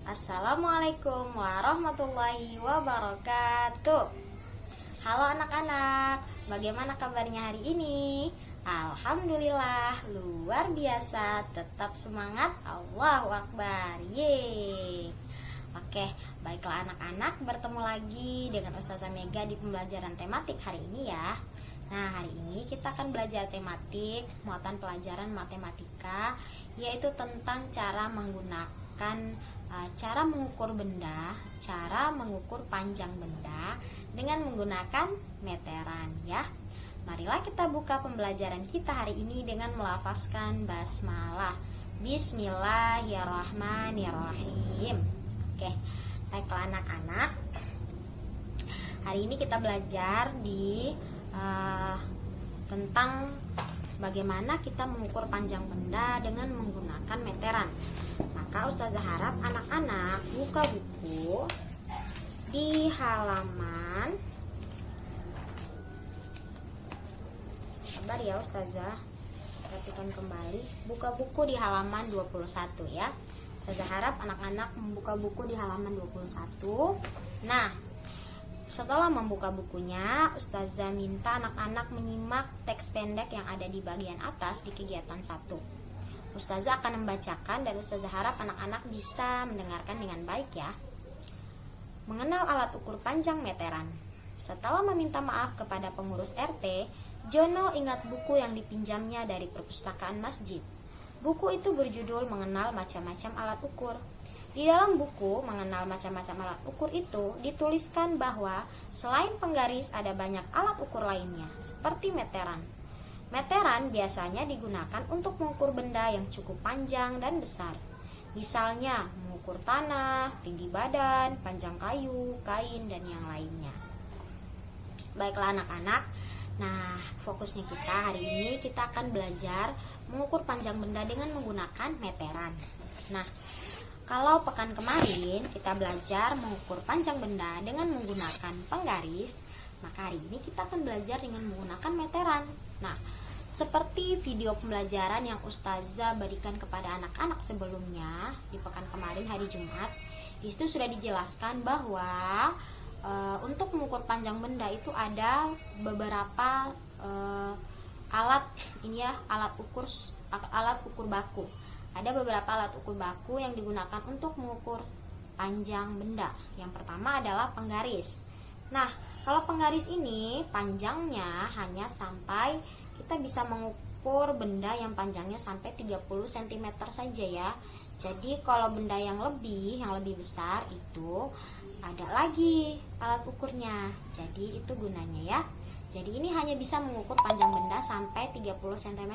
Assalamualaikum warahmatullahi wabarakatuh. Halo anak-anak, bagaimana kabarnya hari ini? Alhamdulillah, luar biasa, tetap semangat, Allahu Akbar, yeay. Oke, baiklah anak-anak, bertemu lagi dengan Ustazah Mega di pembelajaran tematik hari ini ya. Nah, hari ini kita akan belajar tematik muatan pelajaran matematika, yaitu tentang cara mengukur benda, cara mengukur panjang benda dengan menggunakan meteran ya. Marilah kita buka pembelajaran kita hari ini dengan melafazkan basmalah. Bismillahirrahmanirrahim. Oke, baiklah anak-anak. Hari ini kita belajar tentang bagaimana kita mengukur panjang benda dengan menggunakan meteran. Maka Ustazah harap anak-anak buka buku di halaman, sabar ya Ustazah, perhatikan kembali, buka buku di halaman 21 ya. Ustazah harap anak-anak membuka buku di halaman 21. Nah, setelah membuka bukunya, Ustazah minta anak-anak menyimak teks pendek yang ada di bagian atas di kegiatan 1. Ustazah akan membacakan dan Ustazah harap anak-anak bisa mendengarkan dengan baik ya. Mengenal alat ukur panjang meteran. Setelah meminta maaf kepada pengurus RT, Jono ingat buku yang dipinjamnya dari perpustakaan masjid. Buku itu berjudul Mengenal Macam-Macam Alat Ukur. Di dalam buku Mengenal Macam-Macam Alat Ukur itu dituliskan bahwa selain penggaris ada banyak alat ukur lainnya, seperti meteran. Meteran biasanya digunakan untuk mengukur benda yang cukup panjang dan besar. Misalnya mengukur tanah, tinggi badan, panjang kayu, kain, dan yang lainnya. Baiklah anak-anak, nah fokusnya kita hari ini kita akan belajar mengukur panjang benda dengan menggunakan meteran. Nah, kalau pekan kemarin kita belajar mengukur panjang benda dengan menggunakan penggaris, maka hari ini kita akan belajar dengan menggunakan meteran. Nah, seperti video pembelajaran yang Ustazah berikan kepada anak-anak sebelumnya di pekan kemarin hari Jumat, di situ sudah dijelaskan bahwa untuk mengukur panjang benda itu ada beberapa alat ukur baku. Ada beberapa alat ukur baku yang digunakan untuk mengukur panjang benda. Yang pertama adalah penggaris. Nah, kalau penggaris ini panjangnya hanya sampai, kita bisa mengukur benda yang panjangnya sampai 30 cm saja ya. Jadi kalau benda yang lebih besar itu ada lagi alat ukurnya. Jadi itu gunanya ya. Jadi ini hanya bisa mengukur panjang benda sampai 30 cm.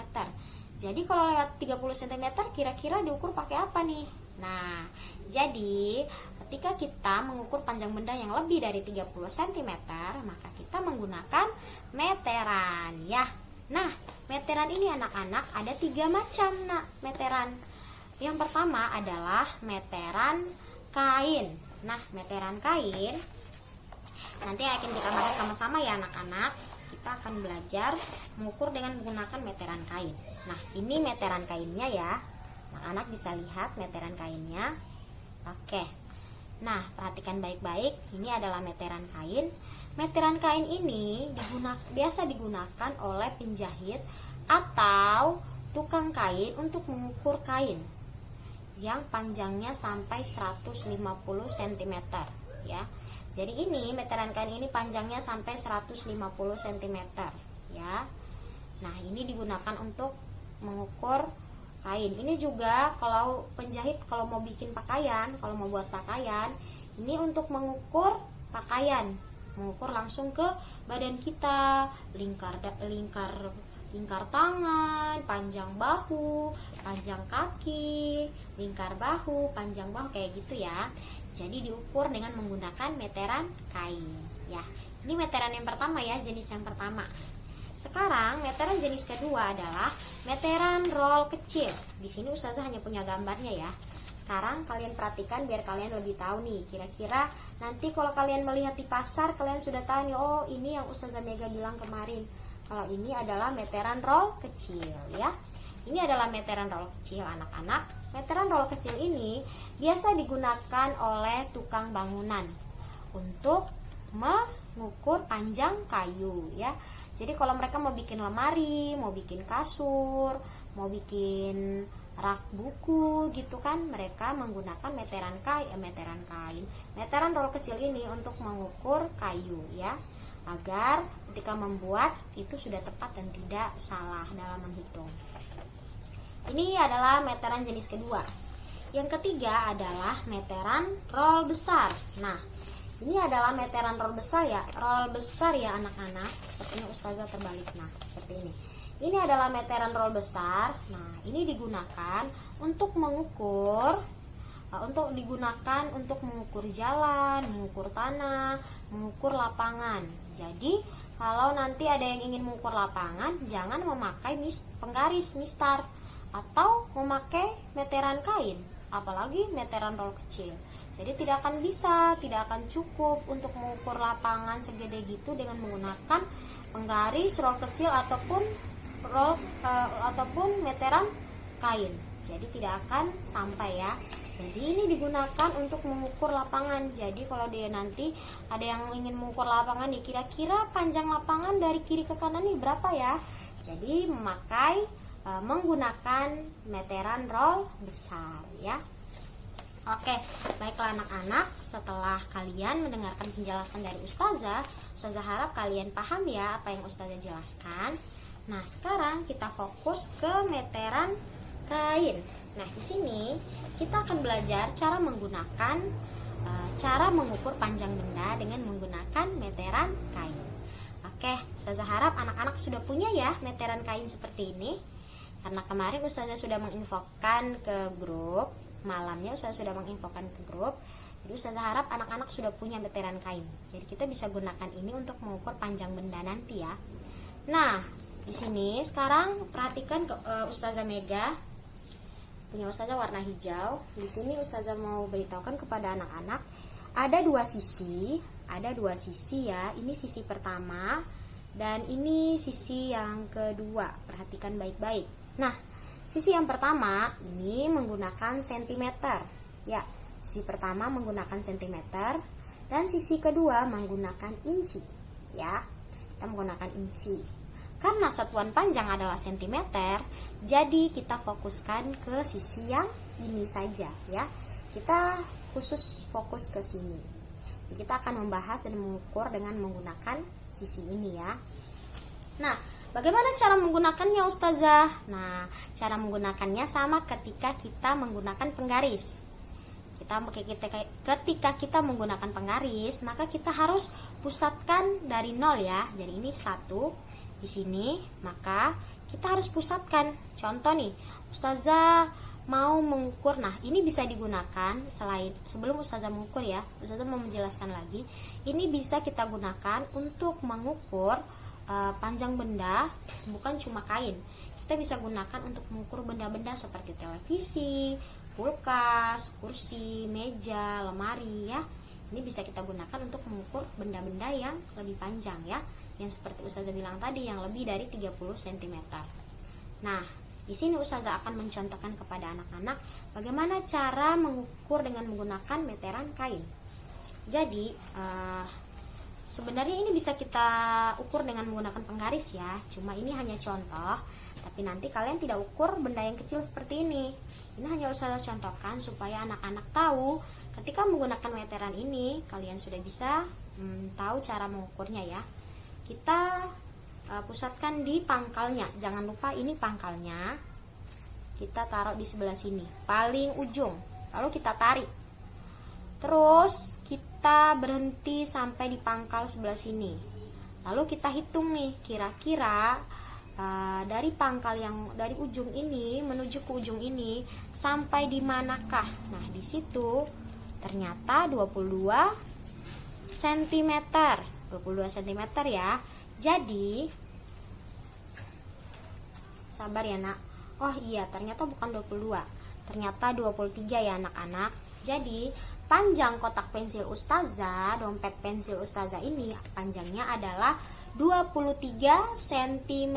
Jadi kalau lewat 30 cm kira-kira diukur pakai apa nih? Nah, jadi ketika kita mengukur panjang benda yang lebih dari 30 cm, maka kita menggunakan meteran ya. Nah, meteran ini anak-anak ada 3 macam meteran. Yang pertama adalah meteran kain. Nah, meteran kain nanti akan kita bahas sama-sama ya anak-anak. Kita akan belajar mengukur dengan menggunakan meteran kain. Nah, ini meteran kainnya ya. Anak-anak bisa lihat meteran kainnya. Oke. Nah, perhatikan baik-baik. Ini adalah meteran kain. Meteran kain ini biasa digunakan oleh penjahit atau tukang kain untuk mengukur kain yang panjangnya sampai 150 cm ya. Jadi ini meteran kain ini panjangnya sampai 150 cm ya. Nah, ini digunakan untuk mengukur kain. Ini juga kalau penjahit kalau mau bikin pakaian, kalau mau buat pakaian, ini untuk mengukur pakaian, mengukur langsung ke badan kita, lingkar tangan, panjang bahu, panjang kaki, lingkar bahu, panjang bahu, kayak gitu ya. Jadi diukur dengan menggunakan meteran kain ya. Ini meteran yang pertama ya, jenis yang pertama. Sekarang meteran jenis kedua adalah meteran roll kecil. Di sini Ustazah hanya punya gambarnya ya. Sekarang kalian perhatikan biar kalian lebih tahu nih. Kira-kira nanti kalau kalian melihat di pasar, kalian sudah tahu nih, oh ini yang Ustazah Mega bilang kemarin. Kalau ini adalah meteran roll kecil ya. Ini adalah meteran roll kecil anak-anak. meteran roll kecil ini biasa digunakan oleh tukang bangunan untuk mengukur panjang kayu ya. Jadi kalau mereka mau bikin lemari, mau bikin kasur, mau bikin rak buku gitu kan, mereka menggunakan meteran roll kecil ini untuk mengukur kayu ya, agar ketika membuat itu sudah tepat dan tidak salah dalam menghitung. Ini adalah meteran jenis kedua. Yang ketiga adalah meteran roll besar. Nah, ini adalah meteran roll besar ya. Roll besar ya anak-anak. Seperti ini Ustazah terbalik. Nah, seperti ini. Ini adalah meteran roll besar. Nah, ini digunakan untuk mengukur jalan, mengukur tanah, mengukur lapangan. Jadi, kalau nanti ada yang ingin mengukur lapangan, jangan memakai penggaris mistar atau memakai meteran kain, apalagi meteran roll kecil. Jadi tidak akan cukup untuk mengukur lapangan segede gitu dengan menggunakan penggaris roll kecil ataupun meteran kain. Jadi tidak akan sampai ya. Jadi ini digunakan untuk mengukur lapangan. Jadi kalau dia nanti ada yang ingin mengukur lapangan nih, kira-kira panjang lapangan dari kiri ke kanan nih berapa ya? Jadi menggunakan meteran roll besar ya. Oke, baiklah anak-anak, setelah kalian mendengarkan penjelasan dari Ustazah harap kalian paham ya apa yang Ustazah jelaskan. Nah, sekarang kita fokus ke meteran kain. Nah, di sini kita akan belajar cara mengukur panjang benda dengan menggunakan meteran kain. Oke, Ustazah harap anak-anak sudah punya ya meteran kain seperti ini. Karena kemarin Ustazah sudah menginfokan ke grup, malamnya Ustazah sudah menginfokan ke grup. Jadi Ustazah harap anak-anak sudah punya meteran kain. Jadi kita bisa gunakan ini untuk mengukur panjang benda nanti ya. Nah, di sini sekarang perhatikan Ustazah Mega punya Ustazah warna hijau. Di sini Ustazah mau beritahukan kepada anak-anak ada dua sisi ya. Ini sisi pertama dan ini sisi yang kedua. Perhatikan baik-baik. Nah, sisi yang pertama ini menggunakan sentimeter ya. Sisi pertama menggunakan sentimeter dan sisi kedua menggunakan inci ya. Kita menggunakan inci. Karena satuan panjang adalah sentimeter, jadi kita fokuskan ke sisi yang ini saja ya. Kita khusus fokus ke sini. Jadi kita akan membahas dan mengukur dengan menggunakan sisi ini ya. Nah, bagaimana cara menggunakannya Ustazah? Nah, cara menggunakannya sama ketika kita menggunakan penggaris. Ketika kita menggunakan penggaris, maka kita harus pusatkan dari 0 ya. Jadi ini 1 di sini, maka kita harus pusatkan. Contoh nih, Ustazah mau mengukur. Nah, ini bisa digunakan sebelum Ustazah mengukur ya. Ustazah mau menjelaskan lagi. Ini bisa kita gunakan untuk mengukur panjang benda, bukan cuma kain. Kita bisa gunakan untuk mengukur benda-benda seperti televisi, kulkas, kursi, meja, lemari ya. Ini bisa kita gunakan untuk mengukur benda-benda yang lebih panjang ya. Yang seperti Ustazah bilang tadi, yang lebih dari 30 cm. Nah, di sini Ustazah akan mencontohkan kepada anak-anak bagaimana cara mengukur dengan menggunakan meteran kain. Jadi, sebenarnya ini bisa kita ukur dengan menggunakan penggaris ya. Cuma ini hanya contoh, tapi nanti kalian tidak ukur benda yang kecil seperti ini. Ini hanya Ustazah contohkan supaya anak-anak tahu ketika menggunakan meteran ini, kalian sudah bisa tahu cara mengukurnya ya. Kita pusatkan di pangkalnya. Jangan lupa ini pangkalnya. Kita taruh di sebelah sini, paling ujung. Lalu kita tarik. Terus kita berhenti sampai di pangkal sebelah sini. Lalu kita hitung nih, kira-kira dari pangkal yang dari ujung ini menuju ke ujung ini sampai di manakah? Nah, di situ ternyata 22 cm. 22 cm ya. Jadi sabar ya nak. Oh iya, ternyata bukan 22, ternyata 23 ya anak-anak. Jadi panjang kotak pensil Ustazah, dompet pensil Ustazah ini panjangnya adalah 23 cm.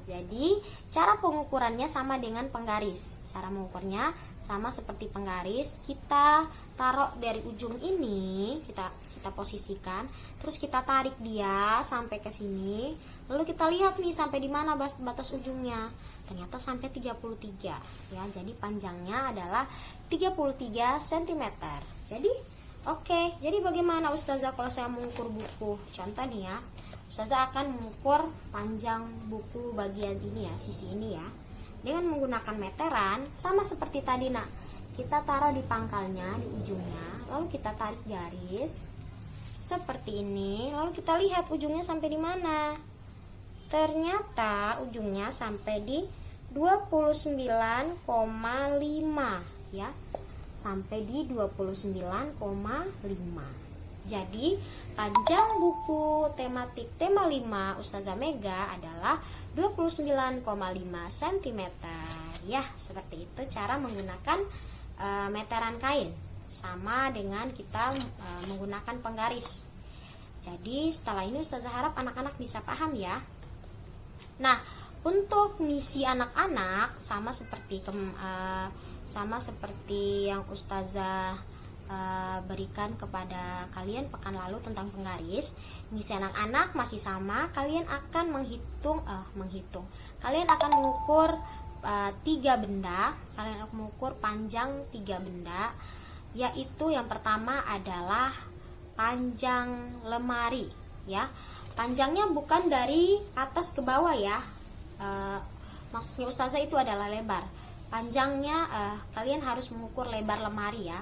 Jadi cara pengukurannya sama dengan penggaris. Cara mengukurnya sama seperti penggaris. Kita taruh dari ujung ini, kita posisikan, terus kita tarik dia sampai ke sini. Lalu kita lihat nih sampai di mana batas ujungnya. Ternyata sampai 33 ya. Jadi panjangnya adalah 33 cm. Jadi oke, jadi bagaimana Ustazah kalau saya mengukur buku? Contoh nih ya, Ustazah akan mengukur panjang buku bagian ini ya, sisi ini ya, dengan menggunakan meteran sama seperti tadi nak. Kita taruh di pangkalnya, di ujungnya, lalu kita tarik garis seperti ini, lalu kita lihat ujungnya sampai di mana. Ternyata ujungnya sampai di 29,5 ya. Sampai di 29,5. Jadi panjang buku tematik tema 5 Ustazah Mega adalah 29,5 cm ya. Seperti itu cara menggunakan meteran kain, sama dengan kita menggunakan penggaris. Jadi setelah ini Ustazah harap anak-anak bisa paham ya. Nah, untuk misi anak-anak sama seperti yang Ustazah berikan kepada kalian pekan lalu tentang penggaris. Misi anak-anak masih sama. Kalian akan menghitung. Kalian akan mengukur 3 benda. Kalian akan mengukur panjang 3 benda. Yaitu yang pertama adalah panjang lemari ya. Panjangnya bukan dari atas ke bawah ya. Maksudnya Ustazah itu adalah lebar. Panjangnya kalian harus mengukur lebar lemari ya,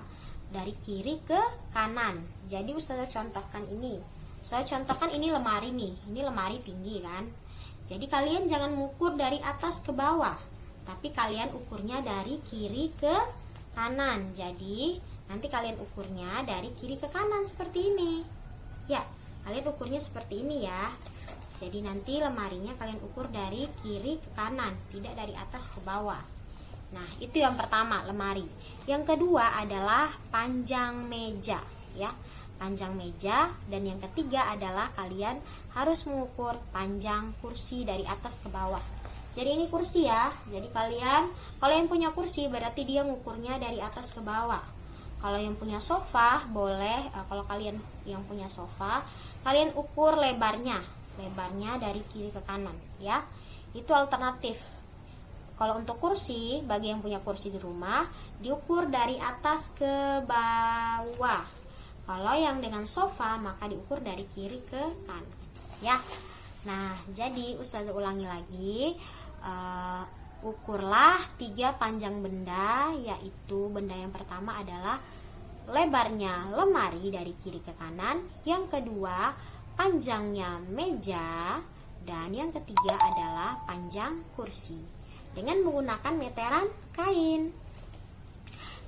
dari kiri ke kanan. Jadi Ustazah contohkan ini. Saya contohkan ini lemari nih. Ini lemari tinggi kan. Jadi kalian jangan mengukur dari atas ke bawah, tapi kalian ukurnya dari kiri ke kanan. Jadi nanti kalian ukurnya dari kiri ke kanan seperti ini. Ya, kalian ukurnya seperti ini ya. Jadi nanti lemarinya kalian ukur dari kiri ke kanan, tidak dari atas ke bawah. Nah, itu yang pertama, lemari. Yang kedua adalah panjang meja ya. Panjang meja. Dan yang ketiga adalah kalian harus mengukur panjang kursi dari atas ke bawah. Jadi ini kursi ya. Jadi kalian, kalau yang punya kursi berarti dia mengukurnya dari atas ke bawah. Kalau yang punya sofa boleh, kalau kalian yang punya sofa, kalian ukur lebarnya dari kiri ke kanan ya. Itu alternatif. Kalau untuk kursi, bagi yang punya kursi di rumah, diukur dari atas ke bawah. Kalau yang dengan sofa, maka diukur dari kiri ke kanan ya. Nah, jadi Ustazah ulangi lagi, ukurlah 3 panjang benda, yaitu benda yang pertama adalah lebarnya lemari dari kiri ke kanan, yang kedua panjangnya meja, dan yang ketiga adalah panjang kursi dengan menggunakan meteran kain.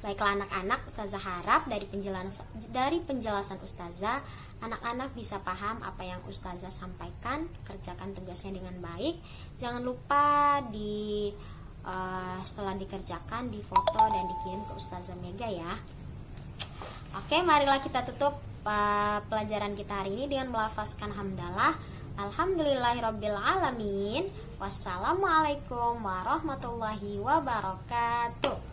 Baiklah anak-anak, Ustazah harap dari penjelasan Ustazah, anak-anak bisa paham apa yang Ustazah sampaikan. Kerjakan tugasnya dengan baik. Jangan lupa setelah dikerjakan difoto dan dikirim ke Ustazah Mega ya. Oke, marilah kita tutup pelajaran kita hari ini dengan melafazkan hamdalah. Alhamdulillahirabbil alamin. Wassalamualaikum warahmatullahi wabarakatuh.